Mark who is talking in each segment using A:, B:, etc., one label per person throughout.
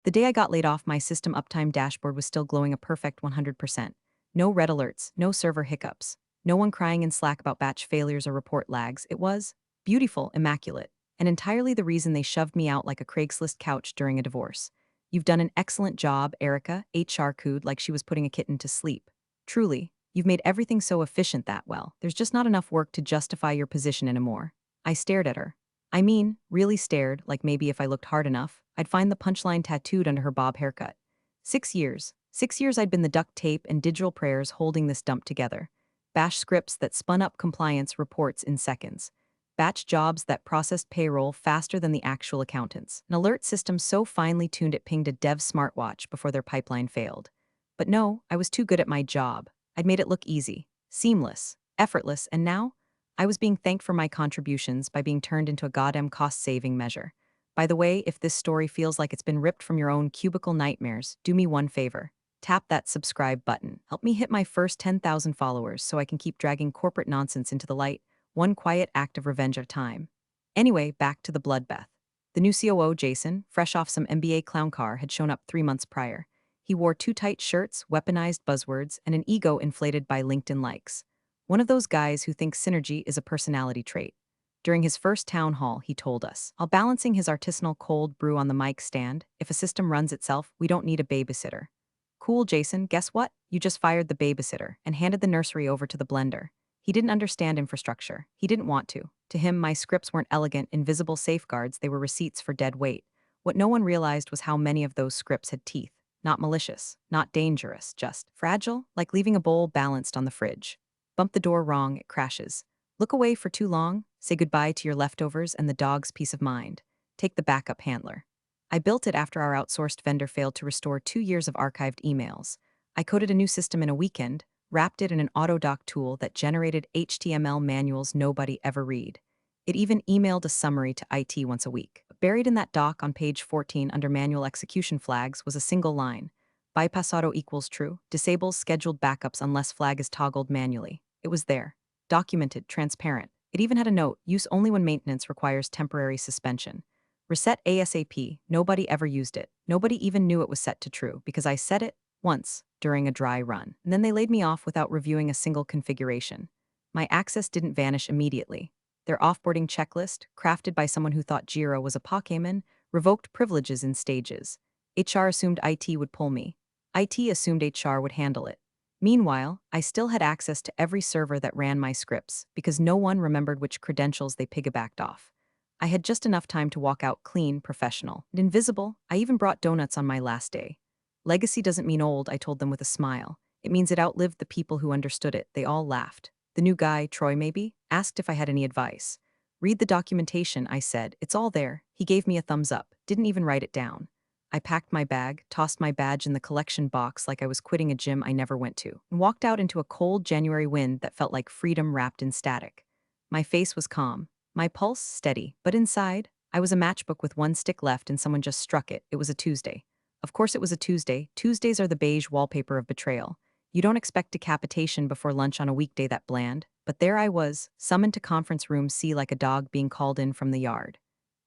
A: The day I got laid off, my system uptime dashboard was still glowing a perfect 100%. No red alerts, no server hiccups, no one crying in Slack about batch failures or report lags. It was beautiful, immaculate, and entirely the reason they shoved me out like a Craigslist couch during a divorce. You've done an excellent job, Erica, HR cooed like she was putting a kitten to sleep. Truly, you've made everything so efficient that, well, there's just not enough work to justify your position anymore. I stared at her. I mean, really stared, like maybe if I looked hard enough, I'd find the punchline tattooed under her bob haircut. 6 years. 6 years I'd been the duct tape and digital prayers holding this dump together. Bash scripts that spun up compliance reports in seconds. Batch jobs that processed payroll faster than the actual accountants. An alert system so finely tuned it pinged a dev smartwatch before their pipeline failed. But no, I was too good at my job. I'd made it look easy, seamless, effortless, and now I was being thanked for my contributions by being turned into a goddamn cost-saving measure. By the way, if this story feels like it's been ripped from your own cubicle nightmares, do me one favor. Tap that subscribe button. Help me hit my first 10,000 followers so I can keep dragging corporate nonsense into the light, one quiet act of revenge at a time. Anyway, back to the bloodbath. The new COO, Jason, fresh off some MBA clown car, had shown up 3 months prior. He wore too tight shirts, weaponized buzzwords, and an ego inflated by LinkedIn likes. One of those guys who thinks synergy is a personality trait. During his first town hall, he told us, while balancing his artisanal cold brew on the mic stand, if a system runs itself, we don't need a babysitter. Cool, Jason, guess what? You just fired the babysitter and handed the nursery over to the blender. He didn't understand infrastructure. He didn't want to. To him, my scripts weren't elegant, invisible safeguards, they were receipts for dead weight. What no one realized was how many of those scripts had teeth. Not malicious, not dangerous, just fragile, like leaving a bowl balanced on the fridge. Bump the door wrong, it crashes. Look away for too long, say goodbye to your leftovers and the dog's peace of mind. Take the backup handler. I built it after our outsourced vendor failed to restore 2 years of archived emails. I coded a new system in a weekend, wrapped it in an autodoc tool that generated HTML manuals nobody ever read. It even emailed a summary to IT once a week. Buried in that doc on page 14 under manual execution flags was a single line. Bypass auto equals true, disables scheduled backups unless flag is toggled manually. It was there. Documented, transparent. It even had a note, use only when maintenance requires temporary suspension. Reset ASAP, nobody ever used it. Nobody even knew it was set to true because I set it once during a dry run. And then they laid me off without reviewing a single configuration. My access didn't vanish immediately. Their offboarding checklist, crafted by someone who thought Jira was a Pokemon, revoked privileges in stages. HR assumed IT would pull me. IT assumed HR would handle it. Meanwhile, I still had access to every server that ran my scripts because no one remembered which credentials they piggybacked off. I had just enough time to walk out clean, professional, and invisible. I even brought donuts on my last day. Legacy doesn't mean old, I told them with a smile. It means it outlived the people who understood it. They all laughed. The new guy, Troy maybe, asked if I had any advice. Read the documentation, I said. It's all there. He gave me a thumbs up, didn't even write it down. I packed my bag, tossed my badge in the collection box like I was quitting a gym I never went to, and walked out into a cold January wind that felt like freedom wrapped in static. My face was calm, my pulse steady, but inside, I was a matchbook with one stick left and someone just struck it. It was a Tuesday. Of course it was a Tuesday. Tuesdays are the beige wallpaper of betrayal. You don't expect decapitation before lunch on a weekday that bland, but there I was, summoned to conference room C like a dog being called in from the yard.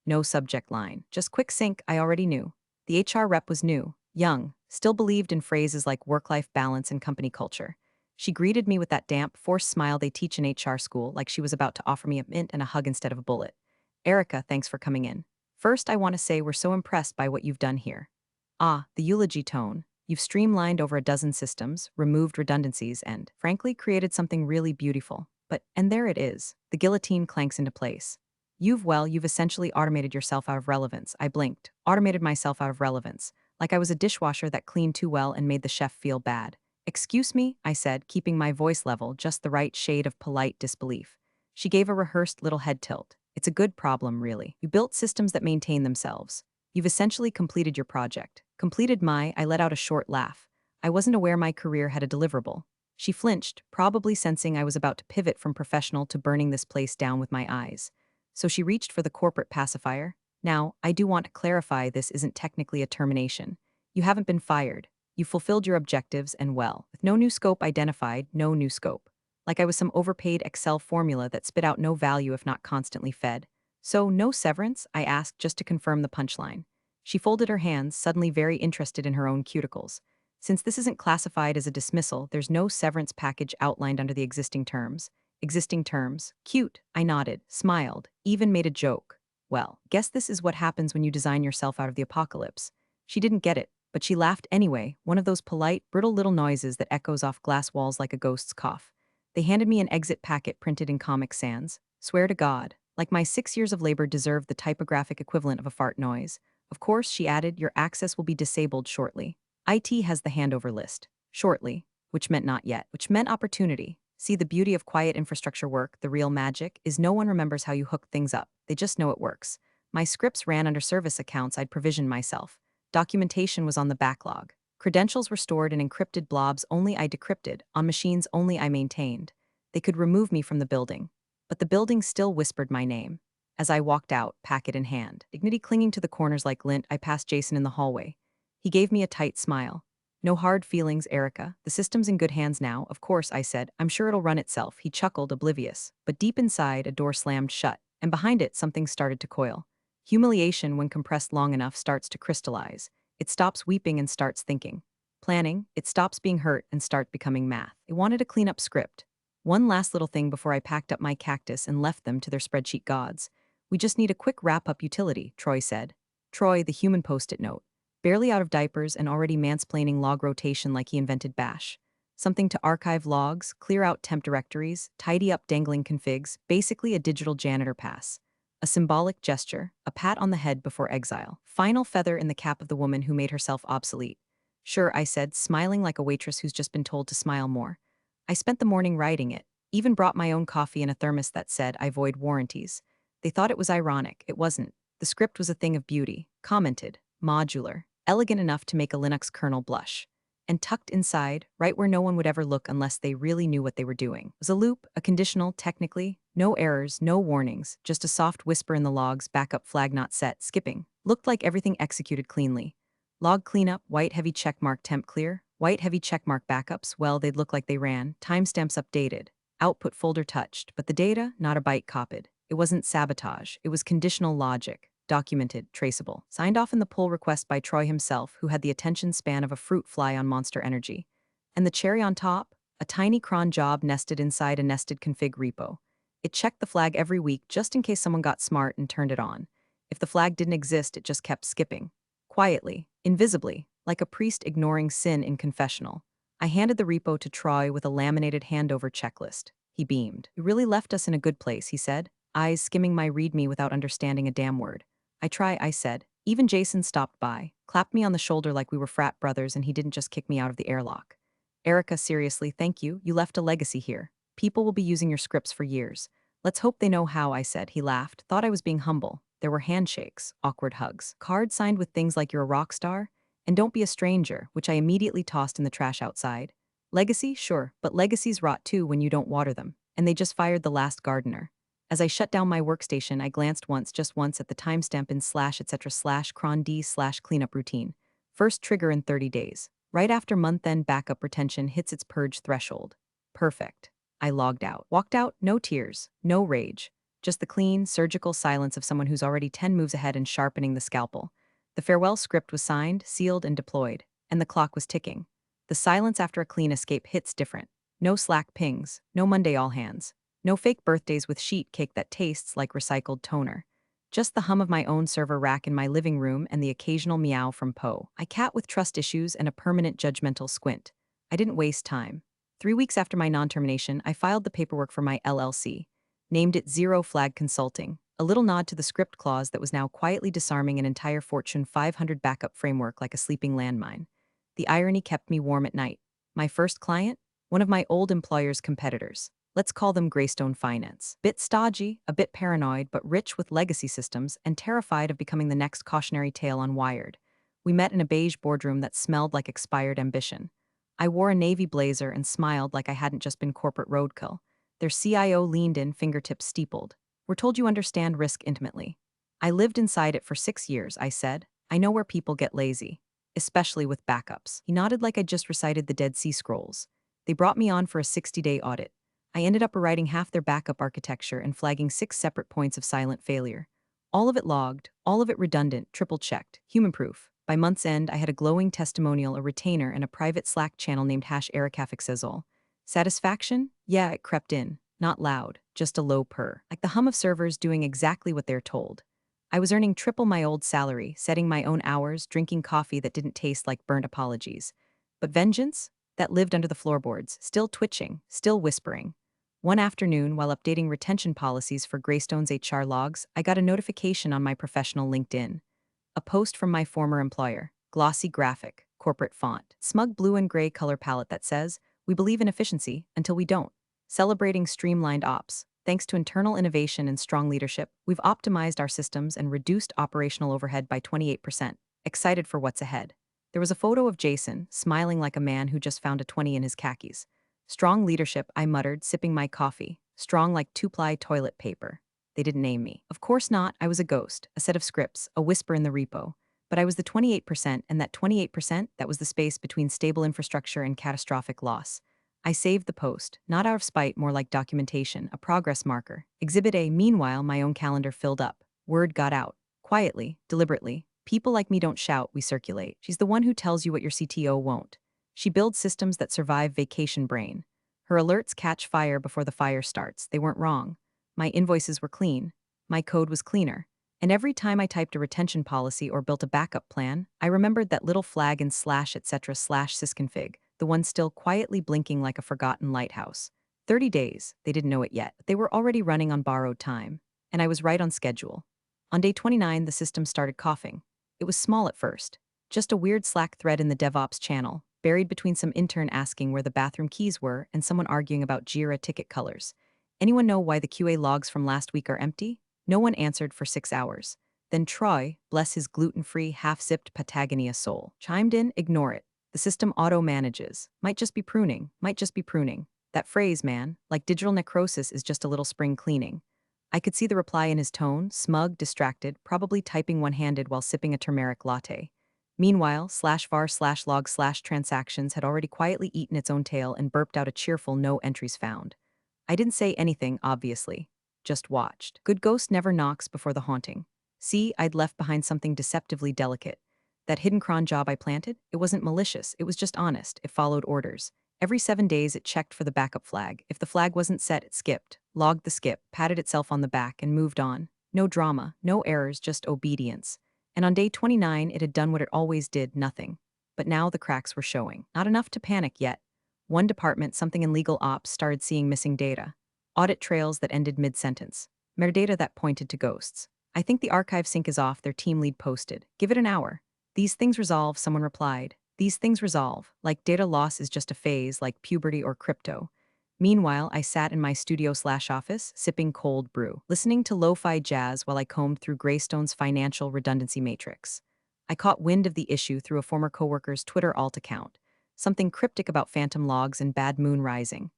A: No subject line, just quick sync, I already knew. The HR rep was new, young, still believed in phrases like work-life balance and company culture. She greeted me with that damp, forced smile they teach in HR school, like she was about to offer me a mint and a hug instead of a bullet. Erica, thanks for coming in. First, I want to say we're so impressed by what you've done here. Ah, the eulogy tone. You've streamlined over a dozen systems, removed redundancies, and, frankly, created something really beautiful. And there it is. The guillotine clanks into place. You've essentially automated yourself out of relevance. I blinked. Automated myself out of relevance. Like I was a dishwasher that cleaned too well and made the chef feel bad. Excuse me, I said, keeping my voice level, just the right shade of polite disbelief. She gave a rehearsed little head tilt. It's a good problem, really. You built systems that maintain themselves. You've essentially completed your project. I let out a short laugh. I wasn't aware my career had a deliverable. She flinched, probably sensing I was about to pivot from professional to burning this place down with my eyes. So she reached for the corporate pacifier. Now, I do want to clarify this isn't technically a termination. You haven't been fired. You fulfilled your objectives and well. With no new scope identified, no new scope. Like I was some overpaid Excel formula that spit out no value if not constantly fed. So, no severance? I asked just to confirm the punchline. She folded her hands, suddenly very interested in her own cuticles. Since this isn't classified as a dismissal, there's no severance package outlined under the existing terms. Existing terms. Cute. I nodded, smiled, even made a joke. Well, guess this is what happens when you design yourself out of the apocalypse. She didn't get it, but she laughed anyway, one of those polite, brittle little noises that echoes off glass walls like a ghost's cough. They handed me an exit packet printed in Comic Sans. Swear to God, like my 6 years of labor deserved the typographic equivalent of a fart noise. Of course, she added, your access will be disabled shortly. IT has the handover list. Shortly, which meant not yet, which meant opportunity. See, the beauty of quiet infrastructure work, the real magic, is no one remembers how you hook things up. They just know it works. My scripts ran under service accounts I'd provisioned myself. Documentation was on the backlog. Credentials were stored in encrypted blobs only I decrypted, on machines only I maintained. They could remove me from the building. But the building still whispered my name. As I walked out, packet in hand, dignity clinging to the corners like lint, I passed Jason in the hallway. He gave me a tight smile. No hard feelings, Erica. The system's in good hands now, of course, I said. I'm sure it'll run itself. He chuckled, oblivious. But deep inside, a door slammed shut, and behind it, something started to coil. Humiliation, when compressed long enough, starts to crystallize. It stops weeping and starts thinking. Planning, it stops being hurt and starts becoming math. It wanted a clean-up script. One last little thing before I packed up my cactus and left them to their spreadsheet gods. We just need a quick wrap-up utility, Troy said. Troy, the human post-it note. Barely out of diapers and already mansplaining log rotation like he invented Bash. Something to archive logs, clear out temp directories, tidy up dangling configs, basically a digital janitor pass. A symbolic gesture, a pat on the head before exile. Final feather in the cap of the woman who made herself obsolete. Sure, I said, smiling like a waitress who's just been told to smile more. I spent the morning writing it, even brought my own coffee in a thermos that said I void warranties. They thought it was ironic. It wasn't. The script was a thing of beauty, commented, modular, elegant enough to make a Linux kernel blush. And tucked inside, right where no one would ever look unless they really knew what they were doing, was a loop, a conditional, technically, no errors, no warnings, just a soft whisper in the logs, backup flag not set, skipping. Looked like everything executed cleanly. Log cleanup, white heavy checkmark temp clear, white heavy checkmark backups, well, they'd look like they ran, timestamps updated, output folder touched, but the data, not a byte copied. It wasn't sabotage, it was conditional logic. Documented, traceable. Signed off in the pull request by Troy himself, who had the attention span of a fruit fly on Monster Energy. And the cherry on top? A tiny cron job nested inside a nested config repo. It checked the flag every week just in case someone got smart and turned it on. If the flag didn't exist, it just kept skipping. Quietly, invisibly, like a priest ignoring sin in confessional. I handed the repo to Troy with a laminated handover checklist. He beamed. You really left us in a good place, he said, eyes skimming my readme without understanding a damn word. I said. Even Jason stopped by, clapped me on the shoulder like we were frat brothers and he didn't just kick me out of the airlock. Erica, seriously, thank you. You left a legacy here. People will be using your scripts for years. Let's hope they know how, I said. He laughed, thought I was being humble. There were handshakes, awkward hugs, cards signed with things like you're a rock star, and don't be a stranger, which I immediately tossed in the trash outside. Legacy? Sure, but legacies rot too when you don't water them, and they just fired the last gardener. As I shut down my workstation, I glanced just once at the timestamp in /etc/cron d/cleanup routine. First trigger in 30 days. Right after month-end backup retention hits its purge threshold. Perfect. I logged out. Walked out, no tears, no rage. Just the clean, surgical silence of someone who's already 10 moves ahead and sharpening the scalpel. The farewell script was signed, sealed, and deployed, and the clock was ticking. The silence after a clean escape hits different. No Slack pings, no Monday all hands. No fake birthdays with sheet cake that tastes like recycled toner. Just the hum of my own server rack in my living room and the occasional meow from Poe. I cat with trust issues and a permanent judgmental squint. I didn't waste time. 3 weeks after my non-termination, I filed the paperwork for my LLC. Named it Zero Flag Consulting, a little nod to the script clause that was now quietly disarming an entire Fortune 500 backup framework like a sleeping landmine. The irony kept me warm at night. My first client? One of my old employer's competitors. Let's call them Greystone Finance. Bit stodgy, a bit paranoid, but rich with legacy systems and terrified of becoming the next cautionary tale on Wired. We met in a beige boardroom that smelled like expired ambition. I wore a navy blazer and smiled like I hadn't just been corporate roadkill. Their CIO leaned in, fingertips steepled. We're told you understand risk intimately. I lived inside it for 6 years, I said. I know where people get lazy, especially with backups. He nodded like I'd just recited the Dead Sea Scrolls. They brought me on for a 60-day audit. I ended up rewriting half their backup architecture and flagging 6 separate points of silent failure. All of it logged, all of it redundant, triple-checked, human-proof. By month's end, I had a glowing testimonial, a retainer, and a private Slack channel named #ericafixizzle. Satisfaction? Yeah, it crept in. Not loud, just a low purr. Like the hum of servers doing exactly what they're told. I was earning triple my old salary, setting my own hours, drinking coffee that didn't taste like burnt apologies. But vengeance? That lived under the floorboards, still twitching, still whispering. One afternoon, while updating retention policies for Greystone's HR logs, I got a notification on my professional LinkedIn. A post from my former employer, glossy graphic, corporate font, smug blue and gray color palette that says, "We believe in efficiency until we don't." Celebrating streamlined ops. Thanks to internal innovation and strong leadership, we've optimized our systems and reduced operational overhead by 28%. Excited for what's ahead. There was a photo of Jason, smiling like a man who just found a 20 in his khakis. Strong leadership, I muttered, sipping my coffee. Strong like two-ply toilet paper. They didn't name me. Of course not, I was a ghost, a set of scripts, a whisper in the repo. But I was the 28%, and that 28%, that was the space between stable infrastructure and catastrophic loss. I saved the post, not out of spite, more like documentation, a progress marker. Exhibit A, meanwhile, my own calendar filled up. Word got out. Quietly, deliberately. People like me don't shout, we circulate. She's the one who tells you what your CTO won't. She builds systems that survive vacation brain. Her alerts catch fire before the fire starts. They weren't wrong. My invoices were clean. My code was cleaner. And every time I typed a retention policy or built a backup plan, I remembered that little flag in /etc/sysconfig, the one still quietly blinking like a forgotten lighthouse. 30 days, they didn't know it yet, but they were already running on borrowed time. And I was right on schedule. On day 29, the system started coughing. It was small at first. Just a weird Slack thread in the DevOps channel, buried between some intern asking where the bathroom keys were and someone arguing about Jira ticket colors. Anyone know why the QA logs from last week are empty? No one answered for 6 hours. Then Troy, bless his gluten-free, half-zipped Patagonia soul, chimed in, ignore it. The system auto-manages. Might just be pruning, might just be pruning. That phrase, man, like digital necrosis is just a little spring cleaning. I could see the reply in his tone, smug, distracted, probably typing one-handed while sipping a turmeric latte. Meanwhile, /var/log/transactions had already quietly eaten its own tail and burped out a cheerful no entries found. I didn't say anything, obviously. Just watched. Good ghost never knocks before the haunting. See, I'd left behind something deceptively delicate. That hidden cron job I planted, it wasn't malicious, it was just honest, it followed orders. Every 7 days it checked for the backup flag. If the flag wasn't set, it skipped, logged the skip, patted itself on the back, and moved on. No drama, no errors, just obedience. And on day 29, it had done what it always did, nothing. But now the cracks were showing. Not enough to panic yet. One department, something in legal ops, started seeing missing data. Audit trails that ended mid-sentence. Metadata that pointed to ghosts. I think the archive sync is off, their team lead posted. Give it an hour. These things resolve, someone replied. These things resolve. Like data loss is just a phase, like puberty or crypto. Meanwhile, I sat in my studio/office, sipping cold brew, listening to lo-fi jazz while I combed through Greystone's financial redundancy matrix. I caught wind of the issue through a former coworker's Twitter alt account. Something cryptic about phantom logs and bad moon rising.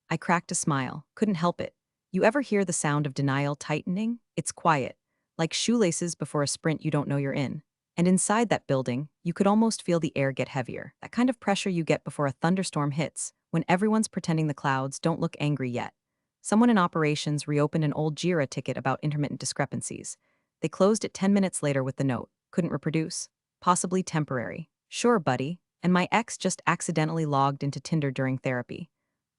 A: I cracked a smile, couldn't help it. You ever hear the sound of denial tightening? It's quiet, like shoelaces before a sprint you don't know you're in. And inside that building, you could almost feel the air get heavier, that kind of pressure you get before a thunderstorm hits, when everyone's pretending the clouds don't look angry yet. Someone in operations reopened an old Jira ticket about intermittent discrepancies. They closed it 10 minutes later with the note, couldn't reproduce. Possibly temporary. Sure, buddy. And my ex just accidentally logged into Tinder during therapy.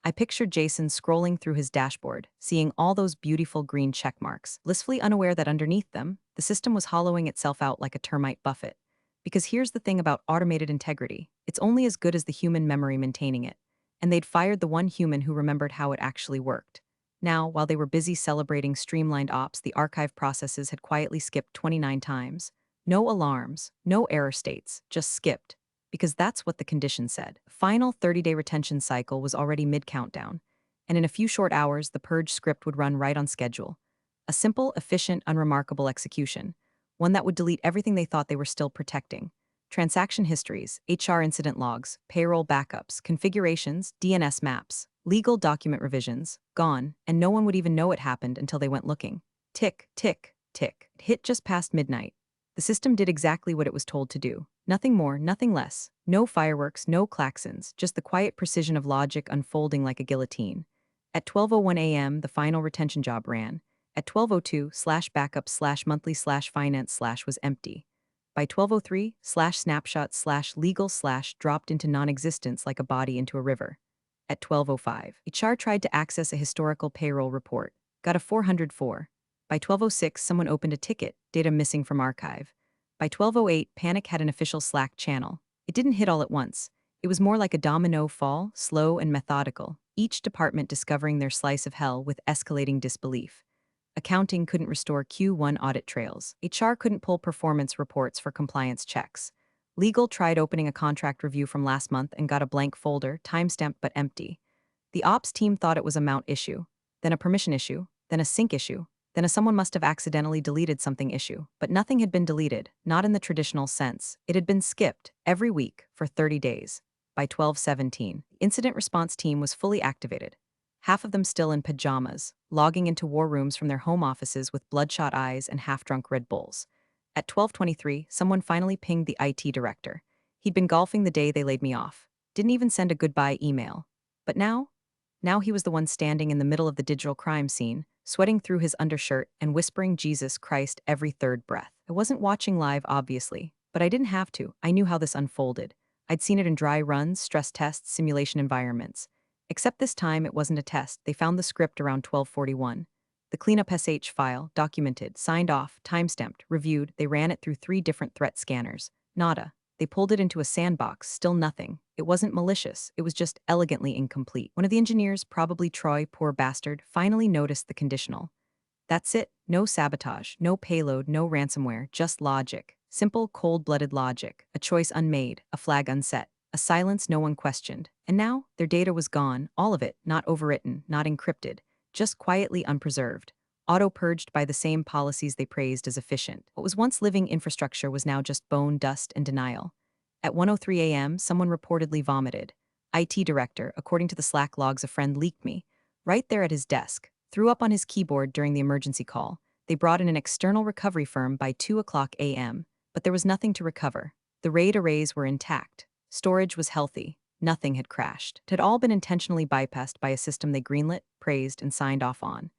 A: I pictured Jason scrolling through his dashboard, seeing all those beautiful green check marks, blissfully unaware that underneath them, the system was hollowing itself out like a termite buffet. Because here's the thing about automated integrity, it's only as good as the human memory maintaining it. And they'd fired the one human who remembered how it actually worked. Now, while they were busy celebrating streamlined ops, the archive processes had quietly skipped 29 times. No alarms, no error states, just skipped. Because that's what the condition said. The final 30-day retention cycle was already mid-countdown, and in a few short hours, the purge script would run right on schedule. A simple, efficient, unremarkable execution, one that would delete everything they thought they were still protecting. Transaction histories, HR incident logs, payroll backups, configurations, DNS maps, legal document revisions, gone, and no one would even know it happened until they went looking. Tick, tick, tick. It hit just past midnight. The system did exactly what it was told to do. Nothing more, nothing less. No fireworks, no klaxons, just the quiet precision of logic unfolding like a guillotine. At 12:01 a.m., the final retention job ran, At 12:02, slash backup slash monthly slash finance slash was empty. By 12:03, slash snapshot slash legal slash dropped into non-existence like a body into a river. At 12:05, HR tried to access a historical payroll report, got a 404. By 12:06, someone opened a ticket, data missing from archive. By 12:08, panic had an official Slack channel. It didn't hit all at once. It was more like a domino fall, slow and methodical, each department discovering their slice of hell with escalating disbelief. Accounting couldn't restore Q1 audit trails. HR couldn't pull performance reports for compliance checks. Legal tried opening a contract review from last month and got a blank folder, timestamped but empty. The ops team thought it was a mount issue, then a permission issue, then a sync issue, then a someone must have accidentally deleted something issue. But nothing had been deleted, not in the traditional sense. It had been skipped, every week, for 30 days. By 12:17, the incident response team was fully activated. Half of them still in pajamas, logging into war rooms from their home offices with bloodshot eyes and half-drunk Red Bulls. At 12:23, someone finally pinged the IT director. He'd been golfing the day they laid me off. Didn't even send a goodbye email. But now he was the one standing in the middle of the digital crime scene, sweating through his undershirt and whispering Jesus Christ every third breath. I wasn't watching live, obviously, but I didn't have to. I knew how this unfolded. I'd seen it in dry runs, stress tests, simulation environments. Except this time it wasn't a test. They found the script around 12:41. The cleanup SH file, documented, signed off, timestamped, reviewed. They ran it through 3 different threat scanners. Nada. They pulled it into a sandbox, still nothing. It wasn't malicious, it was just elegantly incomplete. One of the engineers, probably Troy, poor bastard, finally noticed the conditional. That's it. No sabotage, no payload, no ransomware, just logic. Simple, cold-blooded logic. A choice unmade, a flag unset, a silence no one questioned. And now, their data was gone, all of it, not overwritten, not encrypted, just quietly unpreserved. Auto-purged by the same policies they praised as efficient. What was once living infrastructure was now just bone, dust, and denial. At 1:03 a.m., someone reportedly vomited. IT director, according to the Slack logs a friend leaked me, right there at his desk, threw up on his keyboard during the emergency call. They brought in an external recovery firm by 2:00 a.m., but there was nothing to recover. The RAID arrays were intact. Storage was healthy. Nothing had crashed. It had all been intentionally bypassed by a system they greenlit, praised, and signed off on.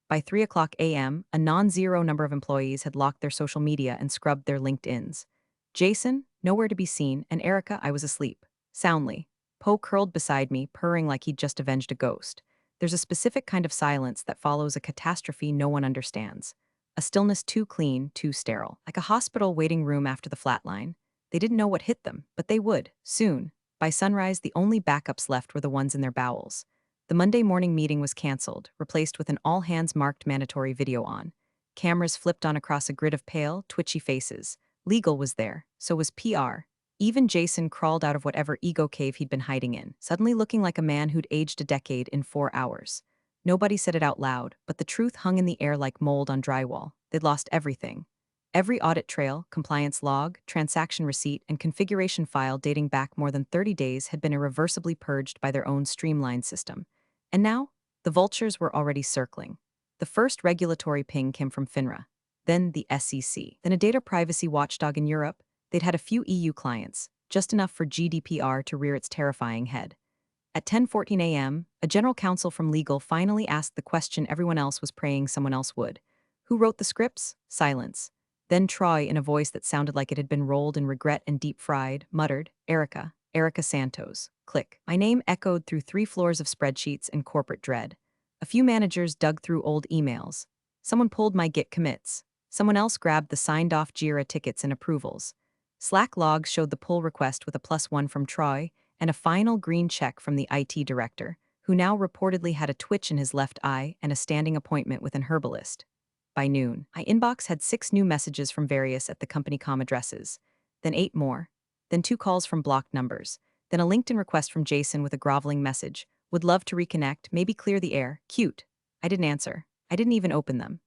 A: By 3:00 a.m., a non-zero number of employees had locked their social media and scrubbed their LinkedIns. Jason, nowhere to be seen, and Erica, I was asleep. Soundly. Poe curled beside me, purring like he'd just avenged a ghost. There's a specific kind of silence that follows a catastrophe no one understands. A stillness too clean, too sterile. Like a hospital waiting room after the flatline. They didn't know what hit them, but they would, soon. By sunrise, the only backups left were the ones in their bowels. The Monday morning meeting was canceled, replaced with an all-hands-marked mandatory video on. Cameras flipped on across a grid of pale, twitchy faces. Legal was there, so was PR. Even Jason crawled out of whatever ego cave he'd been hiding in, suddenly looking like a man who'd aged a decade in 4 hours. Nobody said it out loud, but the truth hung in the air like mold on drywall. They'd lost everything. Every audit trail, compliance log, transaction receipt, and configuration file dating back more than 30 days had been irreversibly purged by their own streamlined system. And now, the vultures were already circling. The first regulatory ping came from FINRA, then the SEC, then a data privacy watchdog in Europe. They'd had a few EU clients, just enough for GDPR to rear its terrifying head. At 10:14 a.m., a general counsel from legal finally asked the question everyone else was praying someone else would. Who wrote the scripts? Silence. Then Troy, in a voice that sounded like it had been rolled in regret and deep-fried, muttered, Erica, Erica Santos. Click. My name echoed through 3 floors of spreadsheets and corporate dread. A few managers dug through old emails. Someone pulled my Git commits. Someone else grabbed the signed-off Jira tickets and approvals. Slack logs showed the pull request with a +1 from Troy and a final green check from the IT director, who now reportedly had a twitch in his left eye and a standing appointment with an herbalist. By noon, my inbox had 6 new messages from various at the company com addresses, then 8 more, then 2 calls from blocked numbers, then a LinkedIn request from Jason with a groveling message, would love to reconnect, maybe clear the air, cute. I didn't answer. I didn't even open them.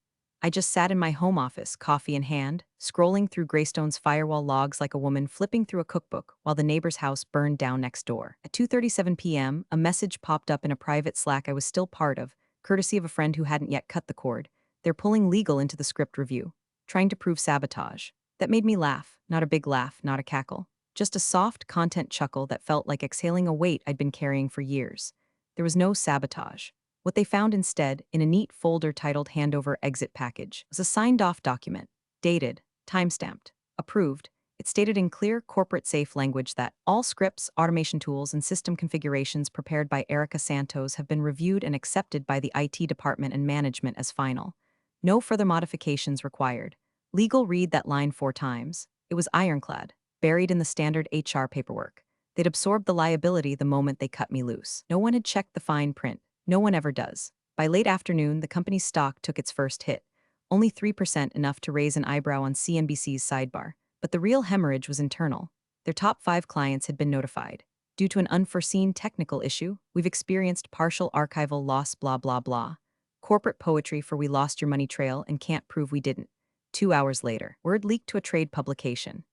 A: I just sat in my home office, coffee in hand, scrolling through Greystone's firewall logs like a woman flipping through a cookbook while the neighbor's house burned down next door. At 2:37 p.m., a message popped up in a private Slack I was still part of, courtesy of a friend who hadn't yet cut the cord. They're pulling legal into the script review, trying to prove sabotage. That made me laugh, not a big laugh, not a cackle. Just a soft content chuckle that felt like exhaling a weight I'd been carrying for years. There was no sabotage. What they found instead, in a neat folder titled Handover Exit Package, was a signed-off document, dated, timestamped, approved. It stated in clear, corporate-safe language that all scripts, automation tools, and system configurations prepared by Erica Santos have been reviewed and accepted by the IT department and management as final. No further modifications required. Legal read that line 4 times. It was ironclad, buried in the standard HR paperwork. They'd absorbed the liability the moment they cut me loose. No one had checked the fine print. No one ever does. By late afternoon, the company's stock took its first hit. Only 3%, enough to raise an eyebrow on CNBC's sidebar. But the real hemorrhage was internal. Their top 5 clients had been notified. Due to an unforeseen technical issue, we've experienced partial archival loss, blah, blah, blah. Corporate poetry for "we lost your money" trail and can't prove we didn't. 2 hours later, word leaked to a trade publication.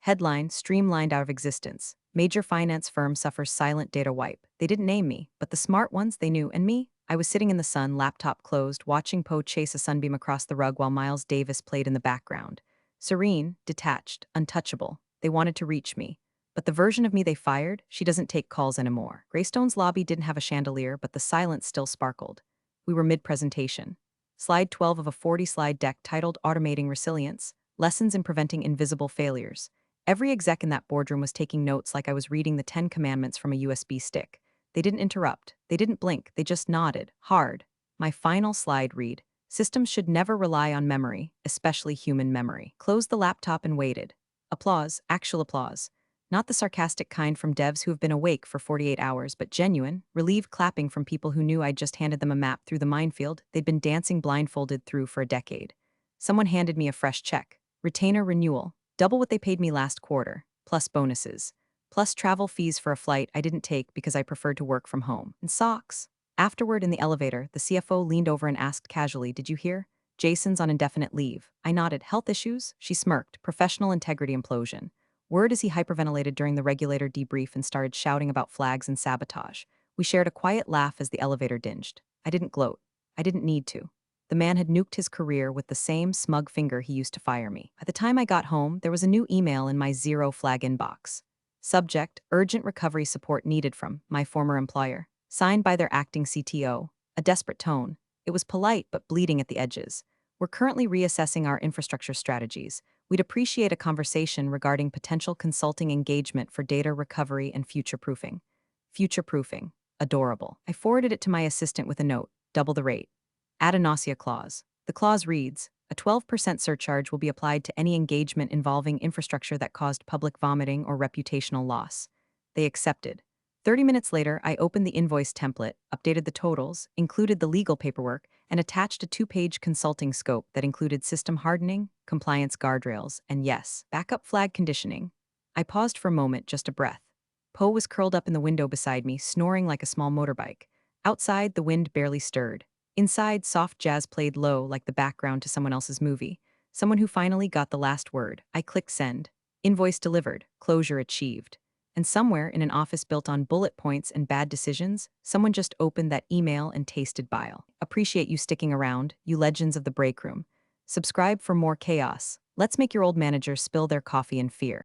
A: Headline, streamlined out of existence. Major finance firm suffers silent data wipe. They didn't name me, but the smart ones they knew, and me? I was sitting in the sun, laptop closed, watching Poe chase a sunbeam across the rug while Miles Davis played in the background. Serene, detached, untouchable. They wanted to reach me. But the version of me they fired, she doesn't take calls anymore. Greystone's lobby didn't have a chandelier, but the silence still sparkled. We were mid-presentation. Slide 12 of a 40-slide deck titled Automating Resilience, Lessons in Preventing Invisible Failures. Every exec in that boardroom was taking notes like I was reading the 10 Commandments from a USB stick. They didn't interrupt. They didn't blink. They just nodded, hard. My final slide read, systems should never rely on memory, especially human memory. Closed the laptop and waited. Applause, actual applause. Not the sarcastic kind from devs who have been awake for 48 hours, but genuine, relieved clapping from people who knew I'd just handed them a map through the minefield they'd been dancing blindfolded through for a decade. Someone handed me a fresh check. Retainer renewal. Double what they paid me last quarter, plus bonuses. Plus travel fees for a flight I didn't take because I preferred to work from home. And socks. Afterward, in the elevator, the CFO leaned over and asked casually, "Did you hear? Jason's on indefinite leave." I nodded. "Health issues?" She smirked. "Professional integrity implosion." Word as he hyperventilated during the regulator debrief and started shouting about flags and sabotage. We shared a quiet laugh as the elevator dinged. I didn't gloat. I didn't need to. The man had nuked his career with the same smug finger he used to fire me. By the time I got home, there was a new email in my zero-flag inbox. Subject, urgent recovery support needed from my former employer. Signed by their acting CTO. A desperate tone. It was polite but bleeding at the edges. "We're currently reassessing our infrastructure strategies. We'd appreciate a conversation regarding potential consulting engagement for data recovery and future-proofing." Future-proofing. Adorable. I forwarded it to my assistant with a note. Double the rate. Add a nausea clause. The clause reads, "A 12% surcharge will be applied to any engagement involving infrastructure that caused public vomiting or reputational loss." They accepted. 30 minutes later, I opened the invoice template, updated the totals, included the legal paperwork, and attached a 2-page consulting scope that included system hardening, compliance guardrails, and yes, backup flag conditioning. I paused for a moment, just a breath. Poe was curled up in the window beside me, snoring like a small motorbike. Outside, the wind barely stirred. Inside, soft jazz played low like the background to someone else's movie. Someone who finally got the last word. I clicked send. Invoice delivered. Closure achieved. And somewhere in an office built on bullet points and bad decisions, someone just opened that email and tasted bile. Appreciate you sticking around, you legends of the break room. Subscribe for more chaos. Let's make your old manager spill their coffee in fear.